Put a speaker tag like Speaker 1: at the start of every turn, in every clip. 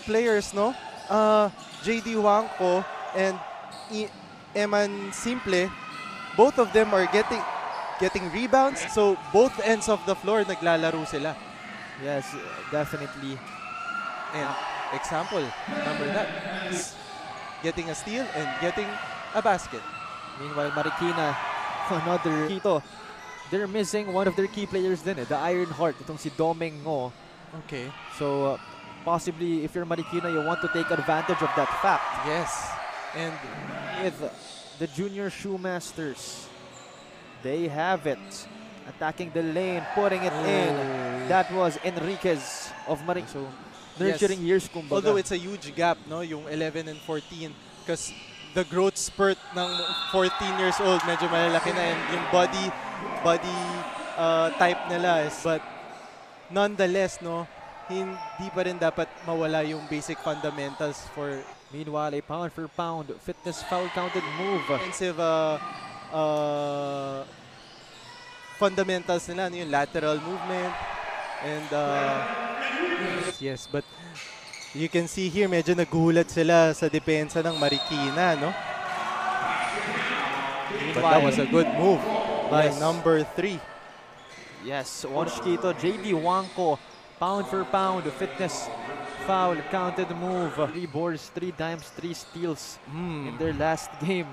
Speaker 1: players, no? JD Wangko and Eman Simple, both of them are getting rebounds. So both ends of the floor naglalaro sila.
Speaker 2: Yes, definitely.
Speaker 1: And example, number that, getting a steal and getting a basket.
Speaker 2: Meanwhile, Marikina, another Quito. They're missing one of their key players din, the Iron Heart, itong si Domeng Ngo.
Speaker 1: Okay.
Speaker 2: So possibly if you're Marikina, you want to take advantage of that fact.
Speaker 1: Yes. And
Speaker 2: With the Junior Shoemasters, they have it. Attacking the lane, putting it in. That was Enriquez of Marikina. So, nurturing years, kumbaga.
Speaker 1: Although it's a huge gap, no, yung 11 and 14, because the growth spurt ng 14 years old, medyo malalaki na, and yung body type nila is, but nonetheless, no, hindi pa rin dapat mawala yung basic fundamentals for.
Speaker 2: Meanwhile, a pound for pound fitness foul counted move.
Speaker 1: Offensive fundamentals nila, yung lateral movement, and yes, but you can see here, medyo nagulat sila sa depensa ng Marikina, no? But that was a good move by number 3.
Speaker 2: Yes, Orange Quito, JD Wangko, pound for pound, fitness foul, counted move. 3 boards, 3 dimes, 3 steals in their last game.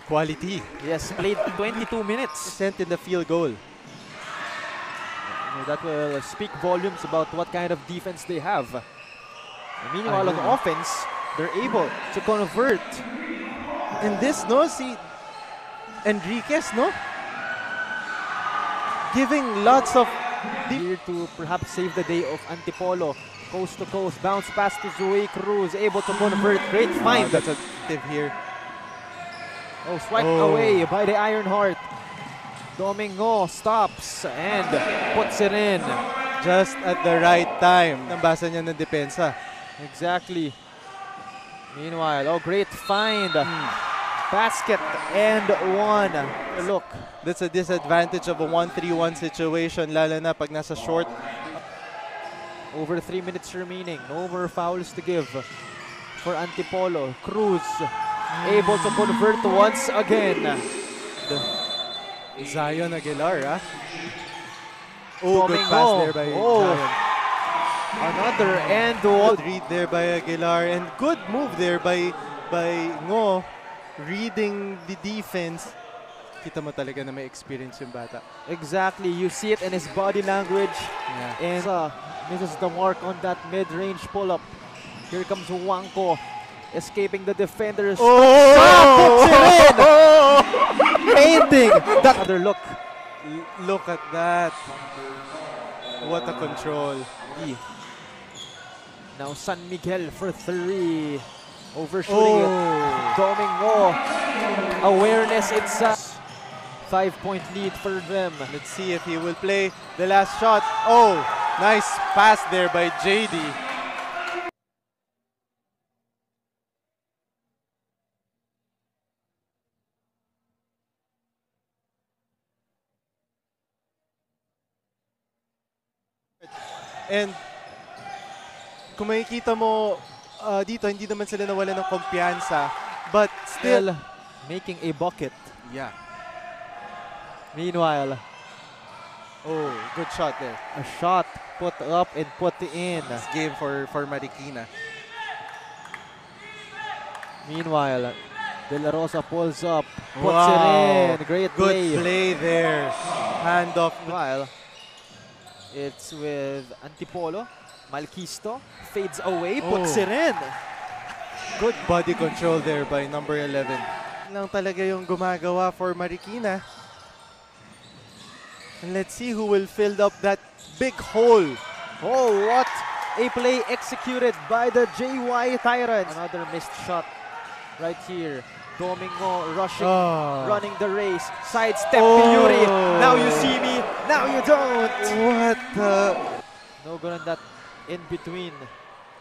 Speaker 1: Quality.
Speaker 2: Yes, played 22 minutes.
Speaker 1: Sent in the field goal.
Speaker 2: That will speak volumes about what kind of defense they have. Meanwhile, on offense, they're able to convert.
Speaker 1: And this, no, si Enriquez, no? Giving lots of
Speaker 2: here to perhaps save the day of Antipolo. Coast to coast, bounce pass to Zoe Cruz, able to convert. Great find.
Speaker 1: That's a tip here.
Speaker 2: Oh, swiped away by the Iron Heart. Domingo stops and puts it in.
Speaker 1: Just at the right time. Nambasa niya ng depensa.
Speaker 2: Exactly. Meanwhile, great find. Basket and one. Look.
Speaker 1: That's a disadvantage of a 1-3-1 situation, lalo na pag nasa short.
Speaker 2: Over 3 minutes remaining. No more fouls to give for Antipolo. Cruz able to convert once again.
Speaker 1: Zion Aguilar, good pass there by Zion.
Speaker 2: Another and
Speaker 1: good read there by Aguilar, and good move there by Ngo, reading the defense. Kita mo talaga na may experience yung bata.
Speaker 2: Exactly, you see it in his body language. And misses the mark on that mid-range pull-up. Here comes Wangko, escaping the defenders. Puts it in! Painting! That other look.
Speaker 1: Look at that. What a control.
Speaker 2: Now San Miguel for 3. Overshooting it. Domingo. Awareness, it's a 5-point lead for them.
Speaker 1: Let's see if he will play the last shot. Nice pass there by JD. And kung makikita mo dito, hindi naman sila nawala ng kumpiyansa, but still
Speaker 2: making a bucket.
Speaker 1: Yeah.
Speaker 2: Meanwhile,
Speaker 1: good shot there.
Speaker 2: A shot put up and put in.
Speaker 1: This game for Marikina.
Speaker 2: Meanwhile, De La Rosa pulls up, puts it in. Great play.
Speaker 1: Good play there. Hand off.
Speaker 2: While it's with Antipolo. Malquisto fades away, puts it in.
Speaker 1: Good body control there by number 11. Lang talaga yung gumagawa for Marikina. And let's see who will fill up that big hole.
Speaker 2: What a play executed by the JY Tyrants. Another missed shot right here. Domingo rushing, running the race. Sidestep Yuri. Now you see me, now you don't.
Speaker 1: What the?
Speaker 2: No good on that in between.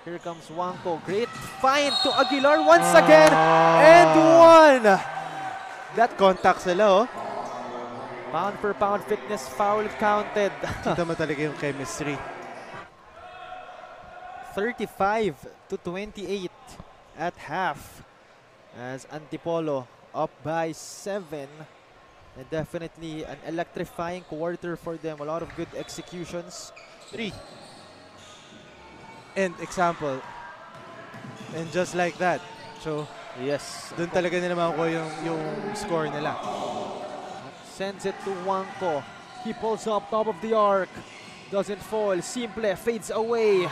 Speaker 2: Here comes Wangko. Great find to Aguilar once again. And one.
Speaker 1: That contact sila,
Speaker 2: Pound per pound fitness foul counted.
Speaker 1: Kita mo talaga yung chemistry.
Speaker 2: 35 to 28 at half as Antipolo up by 7. And definitely an electrifying quarter for them. A lot of good executions.
Speaker 1: 3. And example. And just like that. So,
Speaker 2: Yes.
Speaker 1: doon talaga nila makukuha yung score nila.
Speaker 2: Sends it to Wangko. He pulls up top of the arc. Doesn't fall. Simple fades away.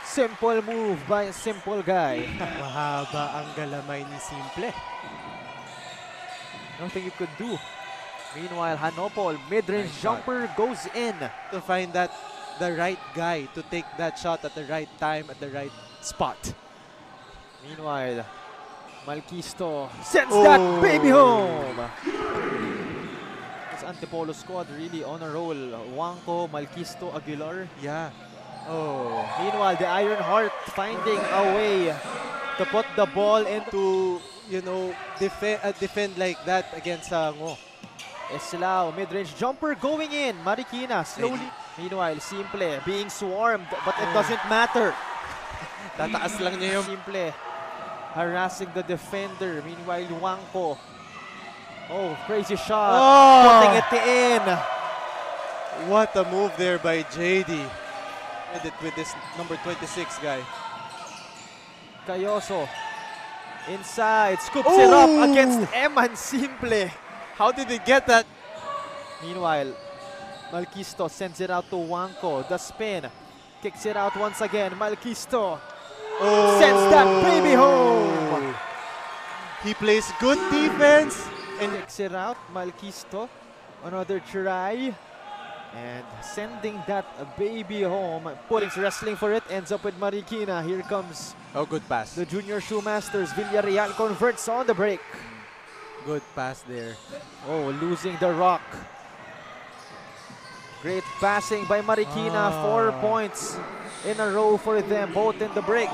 Speaker 2: Simple move by a simple guy.
Speaker 1: Mahaba ang galamay ni Simple.
Speaker 2: Nothing you could do. Meanwhile, Hanopol, mid-range
Speaker 1: Nice
Speaker 2: jumper goes in.
Speaker 1: To find that the right guy to take that shot at the right time, at the right spot.
Speaker 2: Meanwhile, Malquisto sends that baby home. This Antipolo squad really on a roll. Wangko, Malquisto, Aguilar.
Speaker 1: Yeah. Oh.
Speaker 2: Meanwhile, the Iron Heart finding a way to put the ball into
Speaker 1: Defend like that against Ngo.
Speaker 2: Eslao. Mid-range jumper going in. Marikina slowly. Meanwhile, Simple being swarmed, but it doesn't matter.
Speaker 1: Tataas lang niya yung...
Speaker 2: Simple harassing the defender. Meanwhile, Wangko. Oh, crazy shot. Putting it in.
Speaker 1: What a move there by JD. With this number 26 guy.
Speaker 2: Cayoso. Inside. Scoops it up against Eman Simple.
Speaker 1: How did he get that?
Speaker 2: Meanwhile, Malquisto sends it out to Wangko. The spin. Kicks it out once again. Malquisto sends that baby home.
Speaker 1: He plays good defense.
Speaker 2: And kicks it out. Malquisto. Another try. And sending that baby home. Pullings wrestling for it. Ends up with Marikina. Here comes
Speaker 1: Good pass.
Speaker 2: the Junior Shoemasters. Villarreal converts on the break.
Speaker 1: Good pass there.
Speaker 2: Oh, losing the rock. Great passing by Marikina. 4 points in a row for them, both in the break.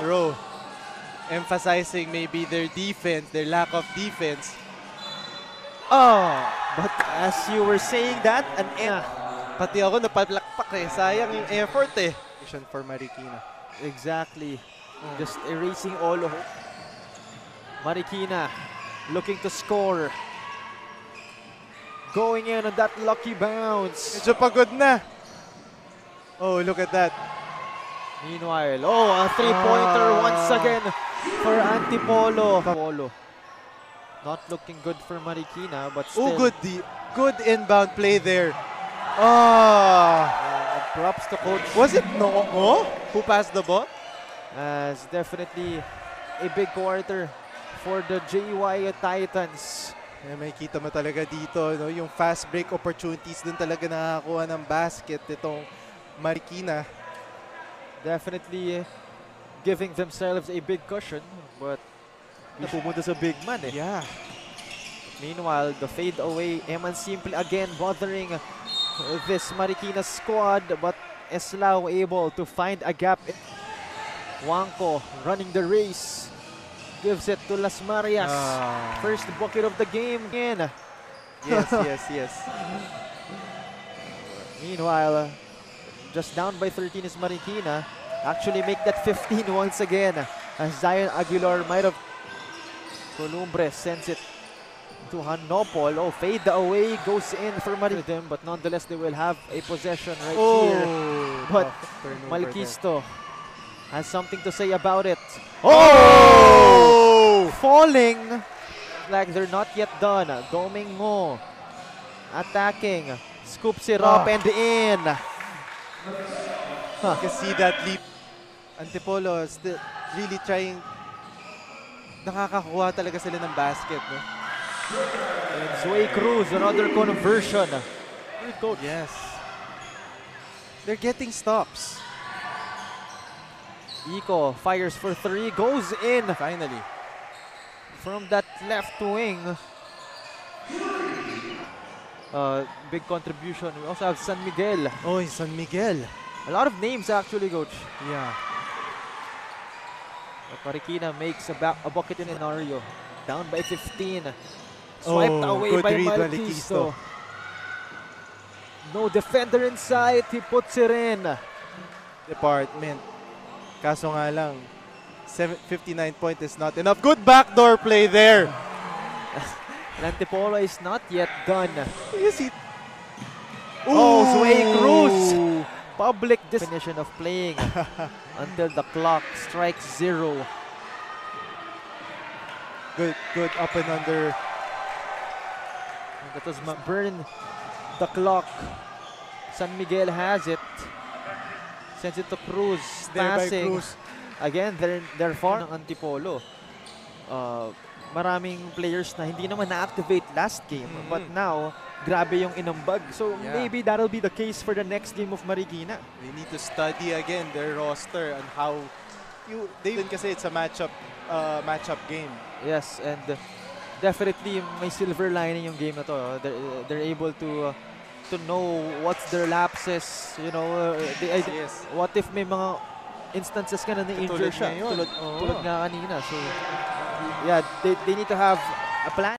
Speaker 1: Emphasizing maybe their defense, their lack of defense.
Speaker 2: But as you were saying that,
Speaker 1: Pati ako napalakpak eh. Sayang yung effort eh. For Marikina.
Speaker 2: exactly. Just erasing all of it. Marikina looking to score. Going in on that lucky bounce.
Speaker 1: Medyo pagod na. Oh, look at that.
Speaker 2: Meanwhile, a three-pointer once again for Antipolo. Not looking good for Marikina, but still.
Speaker 1: Good inbound play there.
Speaker 2: Props to coach.
Speaker 1: Was it Ngo who passed the ball?
Speaker 2: As definitely a big quarter for the JY Titans.
Speaker 1: May kita mo talaga dito, no? Yung fast break opportunities din talaga nakakuha ng basket itong Marikina.
Speaker 2: Definitely giving themselves a big cushion, but napumunta sa big man eh.
Speaker 1: Yeah.
Speaker 2: Meanwhile, the fade away, Eman Simple again bothering this Marikina squad, but Eslao able to find a gap. Wangko running the race. Gives it to Las Marias. First bucket of the game again.
Speaker 1: Yes.
Speaker 2: Meanwhile, just down by 13 is Marikina. Actually make that 15 once again. As Zion Aguilar might have... Columbre sends it to Hanopol. Fade away goes in for Marikina. But nonetheless, they will have a possession right here. But Malquisto has something to say about it. Falling like they're not yet done. Domingo attacking, scoops it up and in.
Speaker 1: You can see that leap. Antipolo still really trying. Nakakakuha talaga sila ng basket, no?
Speaker 2: And Zway Cruz, another conversion.
Speaker 1: Good coach. Yes. They're getting stops.
Speaker 2: Iko fires for 3, goes in.
Speaker 1: Finally.
Speaker 2: From that left wing. Big contribution. We also have San Miguel.
Speaker 1: San Miguel.
Speaker 2: A lot of names actually, coach.
Speaker 1: Yeah.
Speaker 2: Marikina makes a bucket in scenario. Down by 15. Swiped away by Malquisto. No defender inside. He puts it in.
Speaker 1: Department. Kaso nga lang, 59 point is not enough. Good backdoor play there.
Speaker 2: And Antipolo is not yet done.
Speaker 1: You see?
Speaker 2: Oh, Sway Cruz! Public definition of playing until the clock strikes 0.
Speaker 1: Good up and under.
Speaker 2: That was burn the clock. San Miguel has it. Sends it to Cruz.
Speaker 1: There by
Speaker 2: Passing.
Speaker 1: Cruz.
Speaker 2: Again, they're far ng Antipolo. Maraming players na hindi naman na-activate last game. But now, grabe yung inambag. So maybe that'll be the case for the next game of Marikina.
Speaker 1: They need to study again their roster and how they kasi it's a matchup game.
Speaker 2: Yes, and definitely may silver lining yung game na to. They're able to know what's their lapses, you know,
Speaker 1: Yes.
Speaker 2: what if may mga instances ka na na-injure
Speaker 1: Tulad
Speaker 2: siya.
Speaker 1: ngayon.
Speaker 2: Tulad nga kanina. So, yeah, they need to have a plan.